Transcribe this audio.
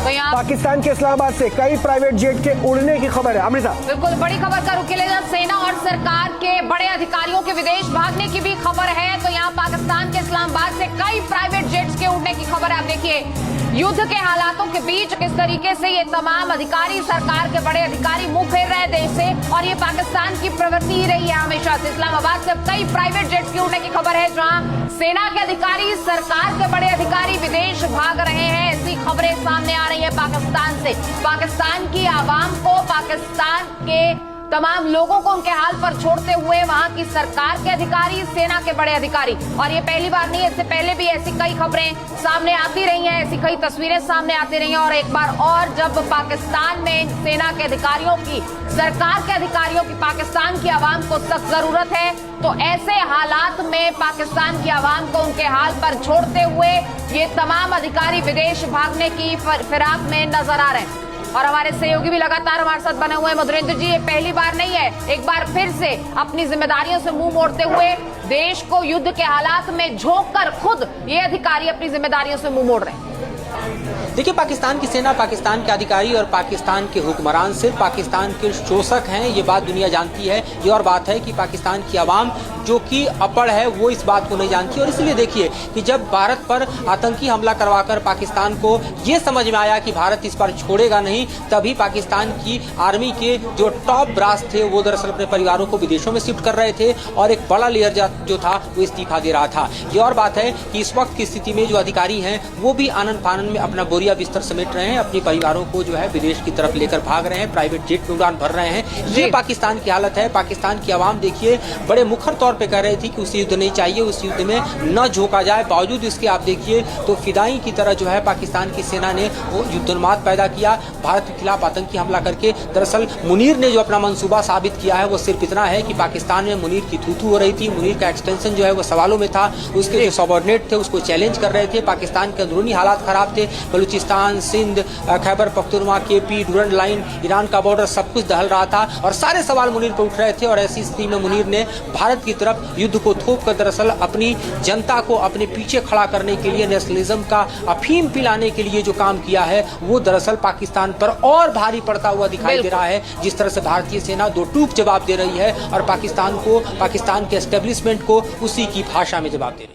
तो यहाँ पाकिस्तान के इस्लामाबाद से कई प्राइवेट जेट के उड़ने की खबर है। अमृता, बिल्कुल बड़ी खबर का रुख लेना, सेना और सरकार के बड़े अधिकारियों के विदेश भागने की भी खबर है। तो यहाँ पाकिस्तान के इस्लामाबाद से कई प्राइवेट जेट्स के उड़ने की खबर है। आप देखिए युद्ध के हालातों के बीच किस तरीके से ये तमाम अधिकारी, सरकार के बड़े अधिकारी मुंह फेर रहे देश से, और ये पाकिस्तान की प्रवृत्ति ही रही है हमेशा से। इस्लामाबाद से कई प्राइवेट जेट्स के उड़ने की खबर है, जहां सेना के अधिकारी, सरकार के बड़े अधिकारी विदेश भाग रहे हैं। ऐसी खबरें सामने आ रही है पाकिस्तान से। पाकिस्तान की आवाम को, पाकिस्तान के तमाम लोगों को उनके हाल पर छोड़ते हुए वहां की सरकार के अधिकारी, सेना के बड़े अधिकारी। और ये पहली बार नहीं है, इससे पहले भी ऐसी कई खबरें सामने आती रही हैं, ऐसी कई तस्वीरें सामने आती रही हैं। और एक बार और जब पाकिस्तान में सेना के अधिकारियों की, सरकार के अधिकारियों की, पाकिस्तान की आवाम को सख्त जरूरत है, तो ऐसे हालात में पाकिस्तान की आवाम को उनके हाल पर छोड़ते हुए ये तमाम अधिकारी विदेश भागने की फिराक में नजर आ रहे हैं। और हमारे सहयोगी भी लगातार हमारे साथ बने हुए हैं। मधुरेंद्र जी, ये पहली बार नहीं है, एक बार फिर से अपनी जिम्मेदारियों से मुंह मोड़ते हुए देश को युद्ध के हालात में झोंककर खुद ये अधिकारी अपनी जिम्मेदारियों से मुंह मोड़ रहे हैं। देखिए, पाकिस्तान की सेना, पाकिस्तान के अधिकारी और पाकिस्तान के हुक्मरान सिर्फ पाकिस्तान के शोषक हैं, ये बात दुनिया जानती है। ये और बात है कि पाकिस्तान की आवाम जो कि अपड़ है वो इस बात को नहीं जानती। और इसलिए देखिए कि जब भारत पर आतंकी हमला करवाकर पाकिस्तान को ये समझ में आया कि भारत इस पर छोड़ेगा नहीं, तभी पाकिस्तान की आर्मी के जो टॉप ब्रास थे वो दरअसल अपने परिवारों को विदेशों में शिफ्ट कर रहे थे, और एक बड़ा लेयर जो था वो इस्तीफा दे रहा था। ये और बात है कि इस वक्त की स्थिति में जो अधिकारी हैं वो भी आनन फानन में अपना बोरिया बिस्तर समेट रहे हैं, अपने परिवारों को जो है विदेश की तरफ लेकर भाग रहे हैं, प्राइवेट जेट में उड़ान भर रहे हैं। ये पाकिस्तान की हालत है। पाकिस्तान की आवाम देखिए बड़े मुखर तौर पे कह रही थी कि उस युद्ध नहीं चाहिए, उस युद्ध में न झोंका जाए। बावजूद इसके आप देखिए तो फिदाई की तरह जो है पाकिस्तान की सेना ने वो युद्धोन्माद पैदा किया भारत के खिलाफ आतंकी हमला करके। दरअसल मुनीर ने जो अपना मंसूबा साबित किया है वो सिर्फ इतना है कि पाकिस्तान में मुनीर की थू-थू हो रही थी, मुनीर का एक्सटेंशन जो है वो सवालों में था, उसके जो सबऑर्डिनेट थे उसको चैलेंज कर रहे थे। पाकिस्तान के अंदरूनी हालात खराब थे, Balochistan, Sindh, Khyber Pakhtunkhwa, KP, Durand line, Iran का बॉर्डर, सब कुछ दहल रहा था और सारे सवाल मुनीर पर उठ रहे थे। और ऐसी स्थिति में मुनीर ने भारत की तरफ युद्ध को थोप कर दरअसल अपनी जनता को अपने पीछे खड़ा करने के लिए, नेशनलिज्म का अफीम पिलाने के लिए जो काम किया है वो दरअसल पाकिस्तान पर और भारी पड़ता हुआ दिखाई दे रहा है। जिस तरह से भारतीय सेना दो टूक जवाब दे रही है और पाकिस्तान को, पाकिस्तान के एस्टेब्लिशमेंट को उसी की भाषा में जवाब दे रही है।